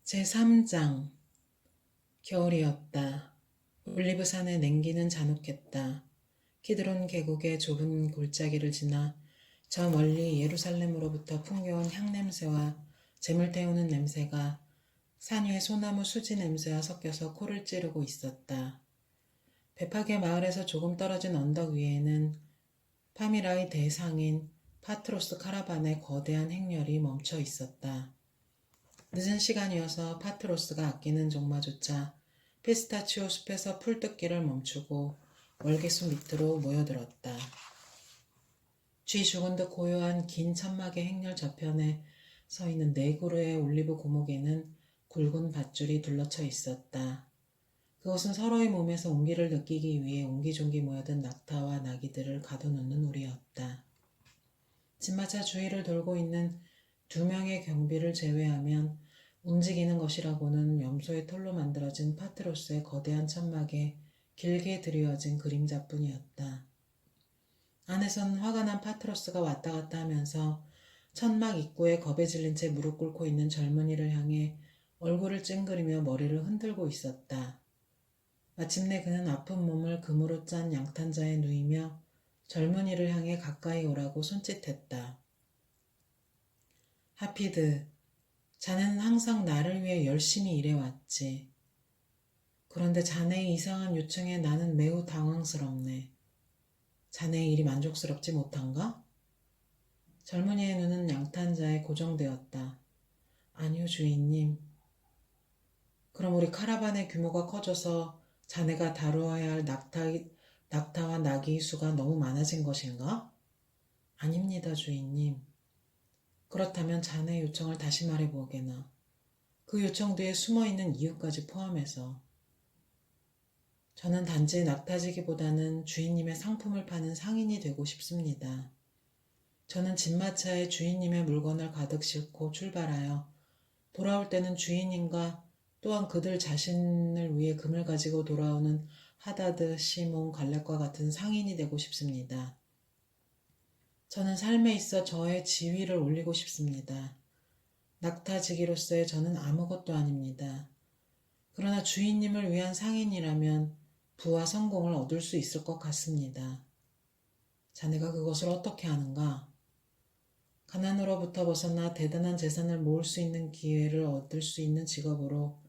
제3장. 겨울이었다. 올리브산의 냉기는 잔혹했다. 키드론 계곡의 좁은 골짜기를 지나 저 멀리 예루살렘으로부터 풍겨온 향냄새와 재물 태우는 냄새가 산 위의 소나무 수지 냄새와 섞여서 코를 찌르고 있었다. 베파게 마을에서 조금 떨어진 언덕 위에는 파미라의 대상인 파트로스 카라반의 거대한 행렬이 멈춰 있었다. 늦은 시간이어서 파트로스가 아끼는 종마조차 피스타치오 숲에서 풀뜯기를 멈추고 월계수 밑으로 모여들었다. 쥐 죽은 듯 고요한 긴 천막의 행렬 저편에 서 있는 네 그루의 올리브 고목에는 굵은 밧줄이 둘러쳐 있었다. 그것은 서로의 몸에서 온기를 느끼기 위해 옹기종기 모여든 낙타와 나귀들을 가둬놓는 우리였다. 집마차 주위를 돌고 있는 2명의 경비를 제외하면 움직이는 것이라고는 염소의 털로 만들어진 파트로스의 거대한 천막에 길게 드리워진 그림자뿐이었다. 안에선 화가 난 파트로스가 왔다 갔다 하면서 천막 입구에 겁에 질린 채 무릎 꿇고 있는 젊은이를 향해 얼굴을 찡그리며 머리를 흔들고 있었다. 마침내 그는 아픈 몸을 금으로 짠 양탄자에 누이며 젊은이를 향해 가까이 오라고 손짓했다. 하피드, 자네는 항상 나를 위해 열심히 일해왔지. 그런데 자네의 이상한 요청에 나는 매우 당황스럽네. 자네의 일이 만족스럽지 못한가? 젊은이의 눈은 양탄자에 고정되었다. 아니요, 주인님. 그럼 우리 카라반의 규모가 커져서 자네가 다루어야 할 낙타와 나귀의 수가 너무 많아진 것인가? 아닙니다, 주인님. 그렇다면 자네의 요청을 다시 말해보게나. 그 요청 뒤에 숨어있는 이유까지 포함해서. 저는 단지 낙타지기보다는 주인님의 상품을 파는 상인이 되고 싶습니다. 저는 집마차에 주인님의 물건을 가득 싣고 출발하여 돌아올 때는 주인님과 또한 그들 자신을 위해 금을 가지고 돌아오는 하다드, 시몬, 갈렙과 같은 상인이 되고 싶습니다. 저는 삶에 있어 저의 지위를 올리고 싶습니다. 낙타지기로서의 저는 아무것도 아닙니다. 그러나 주인님을 위한 상인이라면 부와 성공을 얻을 수 있을 것 같습니다. 자네가 그것을 어떻게 하는가? 가난으로부터 벗어나 대단한 재산을 모을 수 있는 기회를 얻을 수 있는 직업으로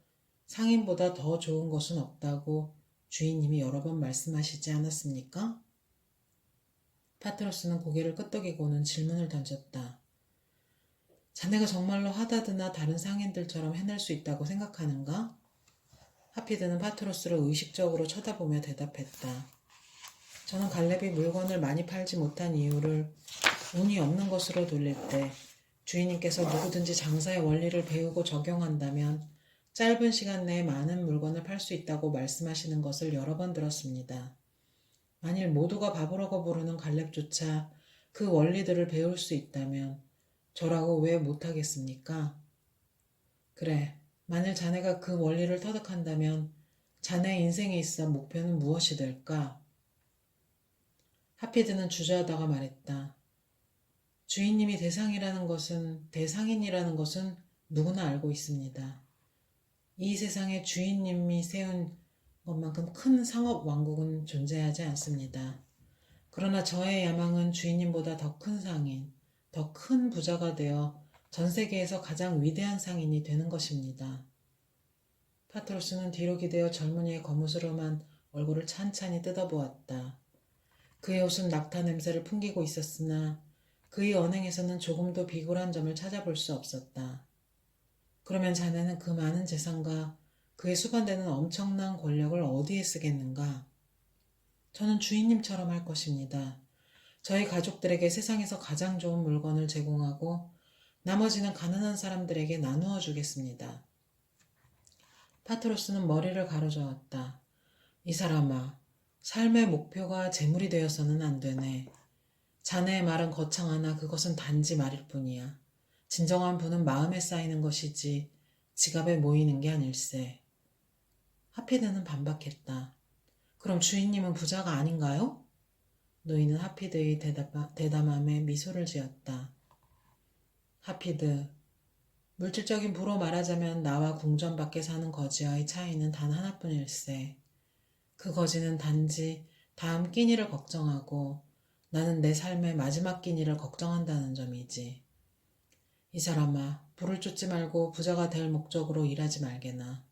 상인보다 더 좋은 것은 없다고 주인님이 여러 번 말씀하시지 않았습니까? 파트로스는 고개를 끄덕이고는 질문을 던졌다. 자네가 정말로 하다드나 다른 상인들처럼 해낼 수 있다고 생각하는가? 하피드는 파트로스를 의식적으로 쳐다보며 대답했다. 저는 갈렙이 물건을 많이 팔지 못한 이유를 운이 없는 것으로 돌릴 때 주인님께서 누구든지 장사의 원리를 배우고 적용한다면 짧은 시간 내에 많은 물건을 팔 수 있다고 말씀하시는 것을 여러 번 들었습니다. 만일 모두가 바보라고 부르는 갈렙조차 그 원리들을 배울 수 있다면 저라고 왜 못하겠습니까? 그래, 만일 자네가 그 원리를 터득한다면 자네의 인생에 있어 목표는 무엇이 될까? 하피드는 주저하다가 말했다. 주인님이 대상인이라는 것은 누구나 알고 있습니다. 이 세상에 주인님이 세운 것만큼 큰 상업 왕국은 존재하지 않습니다. 그러나 저의 야망은 주인님보다 더 큰 상인, 더 큰 부자가 되어 전 세계에서 가장 위대한 상인이 되는 것입니다. 파트로스는 뒤로 기대어 젊은이의 거무스름한 얼굴을 찬찬히 뜯어보았다. 그의 옷은 낙타 냄새를 풍기고 있었으나 그의 언행에서는 조금도 비굴한 점을 찾아볼 수 없었다. 그러면 자네는 그 많은 재산과 그에 수반되는 엄청난 권력을 어디에 쓰겠는가? 저는 주인님처럼 할 것입니다. 저희 가족들에게 세상에서 가장 좋은 물건을 제공하고 나머지는 가난한 사람들에게 나누어 주겠습니다. 파트로스는 머리를 가로저었다. 이 사람아, 삶의 목표가 재물이 되어서는 안 되네. 자네의 말은 거창하나 그것은 단지 말일 뿐이야. 진정한 부는 마음에 쌓이는 것이지 지갑에 모이는 게 아닐세. 하피드는 반박했다. 그럼 주인님은 부자가 아닌가요? 노인은 하피드의 대담함에 미소를 지었다. 하피드, 물질적인 부로 말하자면 나와 궁전 밖에 사는 거지와의 차이는 단 하나뿐일세. 그 거지는 단지 다음 끼니를 걱정하고 나는 내 삶의 마지막 끼니를 걱정한다는 점이지. 이 사람아, 부를 쫓지 말고 부자가 될 목적으로 일하지 말게나.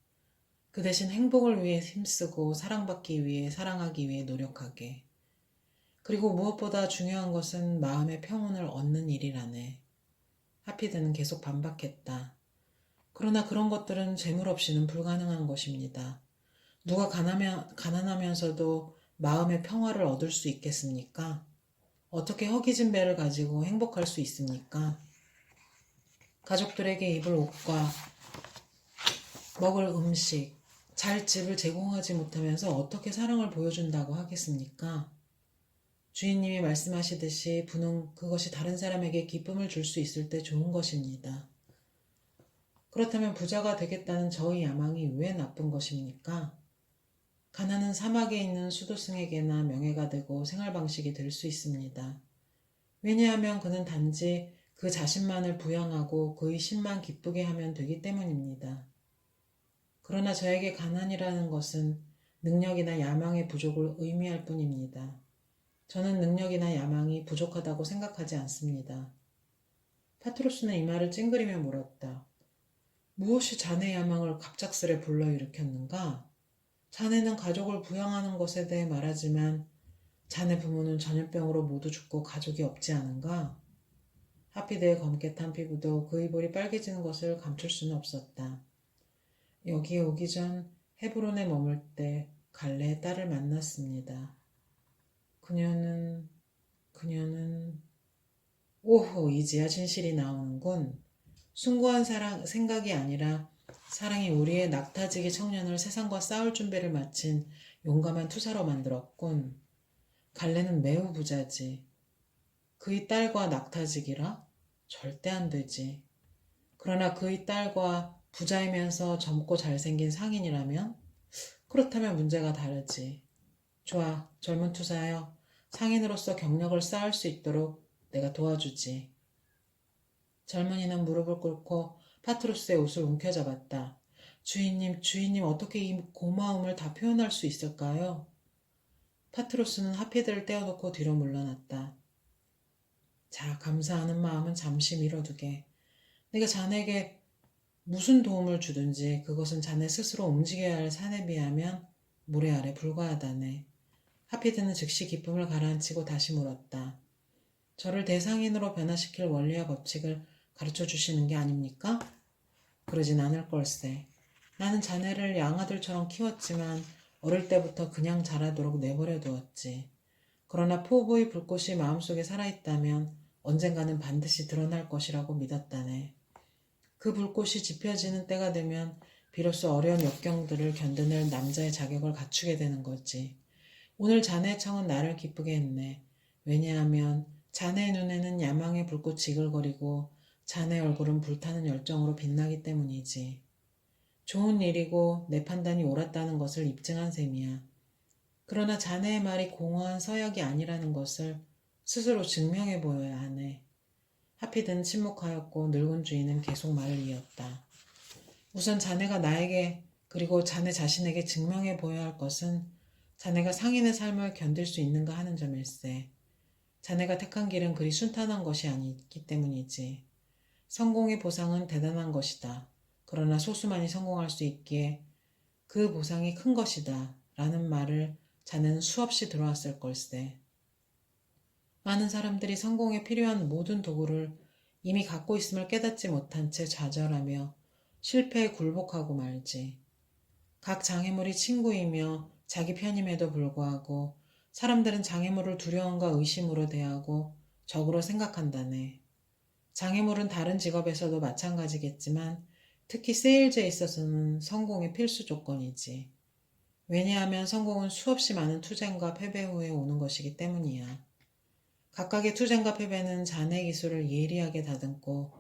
그 대신 행복을 위해 힘쓰고 사랑받기 위해 사랑하기 위해 노력하게. 그리고 무엇보다 중요한 것은 마음의 평온을 얻는 일이라네. 하피드는 계속 반박했다. 그러나 그런 것들은 재물 없이는 불가능한 것입니다. 누가 가난하면서도 마음의 평화를 얻을 수 있겠습니까? 어떻게 허기진 배를 가지고 행복할 수 있습니까? 가족들에게 입을 옷과 먹을 음식, 잘 집을 제공하지 못하면서 어떻게 사랑을 보여준다고 하겠습니까? 주인님이 말씀하시듯이 부는 그것이 다른 사람에게 기쁨을 줄 수 있을 때 좋은 것입니다. 그렇다면 부자가 되겠다는 저의 야망이 왜 나쁜 것입니까? 가난은 사막에 있는 수도승에게나 명예가 되고 생활 방식이 될 수 있습니다. 왜냐하면 그는 단지 그 자신만을 부양하고 그의 신만 기쁘게 하면 되기 때문입니다. 그러나 저에게 가난이라는 것은 능력이나 야망의 부족을 의미할 뿐입니다. 저는 능력이나 야망이 부족하다고 생각하지 않습니다. 파트로스는 이 말을 찡그리며 물었다. 무엇이 자네의 야망을 갑작스레 불러일으켰는가? 자네는 가족을 부양하는 것에 대해 말하지만 자네 부모는 전염병으로 모두 죽고 가족이 없지 않은가? 하피드의 검게 탄 피부도 그의 볼이 빨개지는 것을 감출 수는 없었다. 여기에 오기 전 헤브론에 머물 때 갈레의 딸을 만났습니다. 그녀는 오호, 이제야 진실이 나오는군. 숭고한 생각이 아니라 사랑이 우리의 낙타지기 청년을 세상과 싸울 준비를 마친 용감한 투사로 만들었군. 갈래는 매우 부자지. 그의 딸과 낙타지기라? 절대 안 되지. 그러나 그의 딸과 부자이면서 젊고 잘생긴 상인이라면? 그렇다면 문제가 다르지. 좋아, 젊은 투사여. 상인으로서 경력을 쌓을 수 있도록 내가 도와주지. 젊은이는 무릎을 꿇고 파트로스의 옷을 움켜잡았다. 주인님, 어떻게 이 고마움을 다 표현할 수 있을까요? 파트로스는 하피드를 떼어놓고 뒤로 물러났다. 자, 감사하는 마음은 잠시 미뤄두게. 내가 자네에게 무슨 도움을 주든지 그것은 자네 스스로 움직여야 할 산에 비하면 모래 아래 불과하다네. 하피드는 즉시 기쁨을 가라앉히고 다시 물었다. 저를 대상인으로 변화시킬 원리와 법칙을 가르쳐 주시는 게 아닙니까? 그러진 않을 걸세. 나는 자네를 양아들처럼 키웠지만 어릴 때부터 그냥 자라도록 내버려 두었지. 그러나 포부의 불꽃이 마음속에 살아있다면 언젠가는 반드시 드러날 것이라고 믿었다네. 그 불꽃이 지펴지는 때가 되면 비로소 어려운 역경들을 견뎌낼 남자의 자격을 갖추게 되는 거지. 오늘 자네의 청은 나를 기쁘게 했네. 왜냐하면 자네의 눈에는 야망의 불꽃이 이글거리고 자네 얼굴은 불타는 열정으로 빛나기 때문이지. 좋은 일이고 내 판단이 옳았다는 것을 입증한 셈이야. 그러나 자네의 말이 공허한 서약이 아니라는 것을 스스로 증명해 보여야 하네. 하피드는 침묵하였고 늙은 주인은 계속 말을 이었다. 우선 자네가 나에게 그리고 자네 자신에게 증명해 보여야 할 것은 자네가 상인의 삶을 견딜 수 있는가 하는 점일세. 자네가 택한 길은 그리 순탄한 것이 아니기 때문이지. 성공의 보상은 대단한 것이다. 그러나 소수만이 성공할 수 있기에 그 보상이 큰 것이다. 라는 말을 자네는 수없이 들어왔을 걸세. 많은 사람들이 성공에 필요한 모든 도구를 이미 갖고 있음을 깨닫지 못한 채 좌절하며 실패에 굴복하고 말지. 각 장애물이 친구이며 자기 편임에도 불구하고 사람들은 장애물을 두려움과 의심으로 대하고 적으로 생각한다네. 장애물은 다른 직업에서도 마찬가지겠지만 특히 세일즈에 있어서는 성공의 필수 조건이지. 왜냐하면 성공은 수없이 많은 투쟁과 패배 후에 오는 것이기 때문이야. 각각의 투쟁과 패배는 자네의 기술을 예리하게 다듬고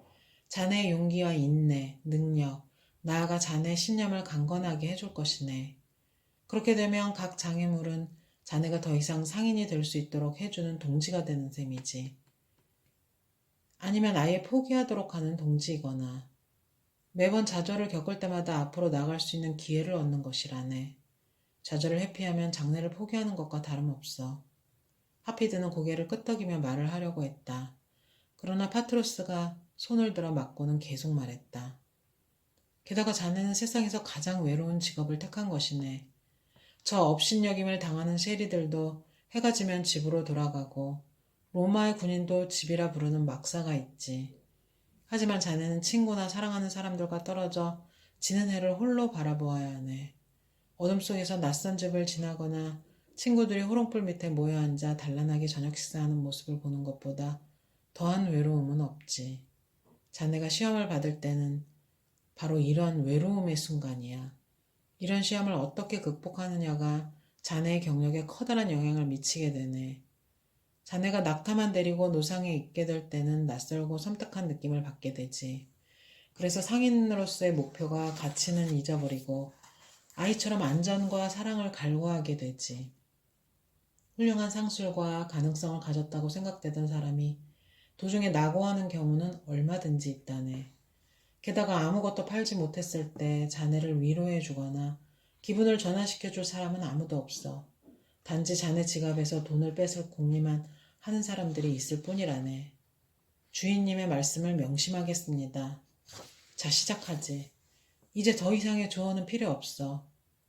자네의 용기와 인내, 능력, 나아가 자네의 신념을 강건하게 해줄 것이네. 그렇게 되면 각 장애물은 자네가 더 이상 상인이 될 수 있도록 해주는 동지가 되는 셈이지. 아니면 아예 포기하도록 하는 동지이거나 매번 좌절을 겪을 때마다 앞으로 나갈 수 있는 기회를 얻는 것이라네. 좌절을 회피하면 장래를 포기하는 것과 다름없어. 하피드는 고개를 끄덕이며 말을 하려고 했다. 그러나 파트로스가 손을 들어 막고는 계속 말했다. 게다가 자네는 세상에서 가장 외로운 직업을 택한 것이네. 저 업신여김을 당하는 쉐리들도 해가 지면 집으로 돌아가고 로마의 군인도 집이라 부르는 막사가 있지. 하지만 자네는 친구나 사랑하는 사람들과 떨어져 지는 해를 홀로 바라보아야 하네. 어둠 속에서 낯선 집을 지나거나 친구들이 호롱불 밑에 모여 앉아 단란하게 저녁 식사하는 모습을 보는 것보다 더한 외로움은 없지. 자네가 시험을 받을 때는 바로 이런 외로움의 순간이야. 이런 시험을 어떻게 극복하느냐가 자네의 경력에 커다란 영향을 미치게 되네. 자네가 낙타만 데리고 노상에 있게 될 때는 낯설고 섬뜩한 느낌을 받게 되지. 그래서 상인으로서의 목표가 가치는 잊어버리고 아이처럼 안전과 사랑을 갈구하게 되지. 훌륭한 상술과 가능성을 가졌다고 생각되던 사람이 도중에 낙오하는 경우는 얼마든지 있다네. 게다가 아무것도 팔지 못했을 때 자네를 위로해 주거나 기분을 전환시켜 줄 사람은 아무도 없어. 단지 자네 지갑에서 돈을 뺏을 궁리만 하는 사람들이 있을 뿐이라네. 주인님의 말씀을 명심하겠습니다. 자, 시작하지. 이제 더 이상의 조언은 필요 없어.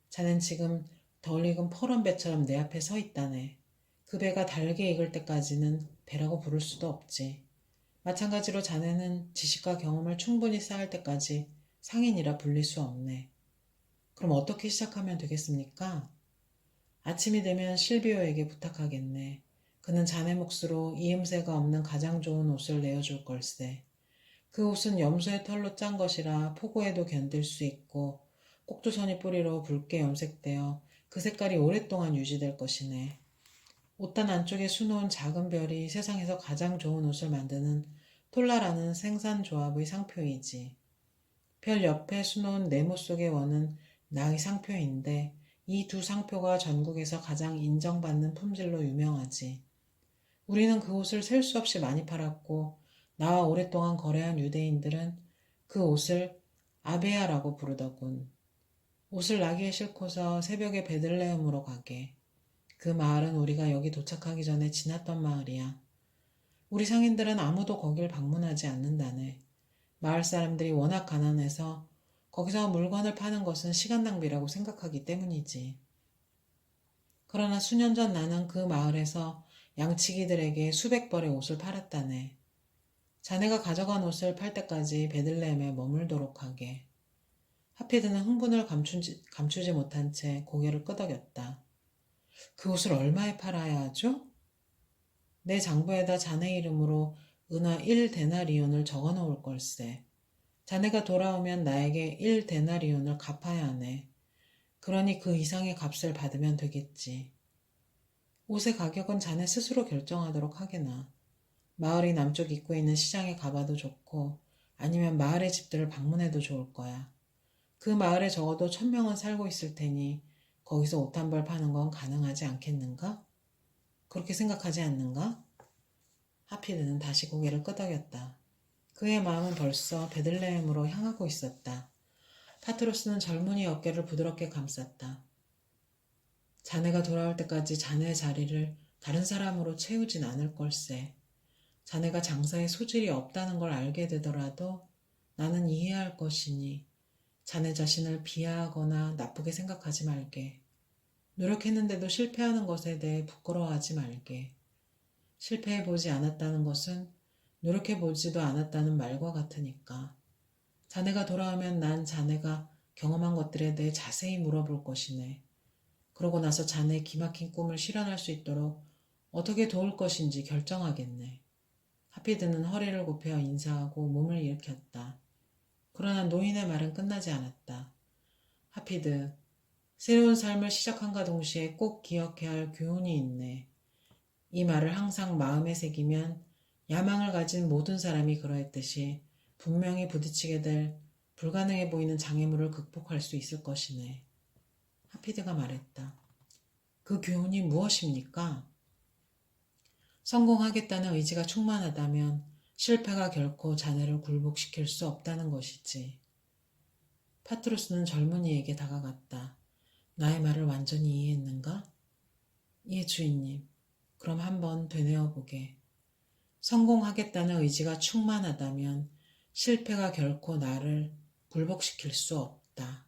자넨 지금 덜 익은 퍼런 배처럼 내 앞에 서 있다네. 그 배가 달게 익을 때까지는 배라고 부를 수도 없지. 마찬가지로 자네는 지식과 경험을 충분히 쌓을 때까지 상인이라 불릴 수 없네. 그럼 어떻게 시작하면 되겠습니까? 아침이 되면 실비오에게 부탁하겠네. 그는 자네 몫으로 이음새가 없는 가장 좋은 옷을 내어줄 걸세. 그 옷은 염소의 털로 짠 것이라 폭우에도 견딜 수 있고 꼭두선이 뿌리로 붉게 염색되어 그 색깔이 오랫동안 유지될 것이네. 옷단 안쪽에 수놓은 작은 별이 세상에서 가장 좋은 옷을 만드는 톨라라는 생산조합의 상표이지. 별 옆에 수놓은 네모 속의 원은 나의 상표인데 이 두 상표가 전국에서 가장 인정받는 품질로 유명하지. 우리는 그 옷을 셀 수 없이 많이 팔았고 나와 오랫동안 거래한 유대인들은 그 옷을 아베아라고 부르더군. 옷을 나기에 싫고서 새벽에 베들레헴으로 가게. 그 마을은 우리가 여기 도착하기 전에 지났던 마을이야. 우리 상인들은 아무도 거길 방문하지 않는다네. 마을 사람들이 워낙 가난해서 거기서 물건을 파는 것은 시간 낭비라고 생각하기 때문이지. 그러나 수년 전 나는 그 마을에서 양치기들에게 수백 벌의 옷을 팔았다네. 자네가 가져간 옷을 팔 때까지 베들레헴에 머물도록 하게. 하피드는 흥분을 감추지 못한 채 고개를 끄덕였다. 그 옷을 얼마에 팔아야 하죠? 내 장부에다 자네 이름으로 은화 1데나리온을 적어 놓을 걸세. 자네가 돌아오면 나에게 1데나리온을 갚아야 하네. 그러니 그 이상의 값을 받으면 되겠지. 옷의 가격은 자네 스스로 결정하도록 하게나. 마을이 남쪽 입구에 있는 시장에 가봐도 좋고 아니면 마을의 집들을 방문해도 좋을 거야. 그 마을에 적어도 1000명은 살고 있을 테니 거기서 옷 한 벌 파는 건 가능하지 않겠는가? 그렇게 생각하지 않는가? 하피드는 다시 고개를 끄덕였다. 그의 마음은 벌써 베들레헴으로 향하고 있었다. 파트로스는 젊은이 어깨를 부드럽게 감쌌다. 자네가 돌아올 때까지 자네의 자리를 다른 사람으로 채우진 않을 걸세. 자네가 장사에 소질이 없다는 걸 알게 되더라도 나는 이해할 것이니 자네 자신을 비하하거나 나쁘게 생각하지 말게. 노력했는데도 실패하는 것에 대해 부끄러워하지 말게. 실패해보지 않았다는 것은 노력해보지도 않았다는 말과 같으니까. 자네가 돌아오면 난 자네가 경험한 것들에 대해 자세히 물어볼 것이네. 그러고 나서 자네의 기막힌 꿈을 실현할 수 있도록 어떻게 도울 것인지 결정하겠네. 하피드는 허리를 굽혀 인사하고 몸을 일으켰다. 그러나 노인의 말은 끝나지 않았다. 하피드, 새로운 삶을 시작함과 동시에 꼭 기억해야 할 교훈이 있네. 이 말을 항상 마음에 새기면 야망을 가진 모든 사람이 그러했듯이 분명히 부딪히게 될 불가능해 보이는 장애물을 극복할 수 있을 것이네. 하피드가 말했다. 그 교훈이 무엇입니까? 성공하겠다는 의지가 충만하다면 실패가 결코 자네를 굴복시킬 수 없다는 것이지. 파트로스는 젊은이에게 다가갔다. 나의 말을 완전히 이해했는가? 예, 주인님. 그럼 한번 되뇌어 보게. 성공하겠다는 의지가 충만하다면 실패가 결코 나를 굴복시킬 수 없다.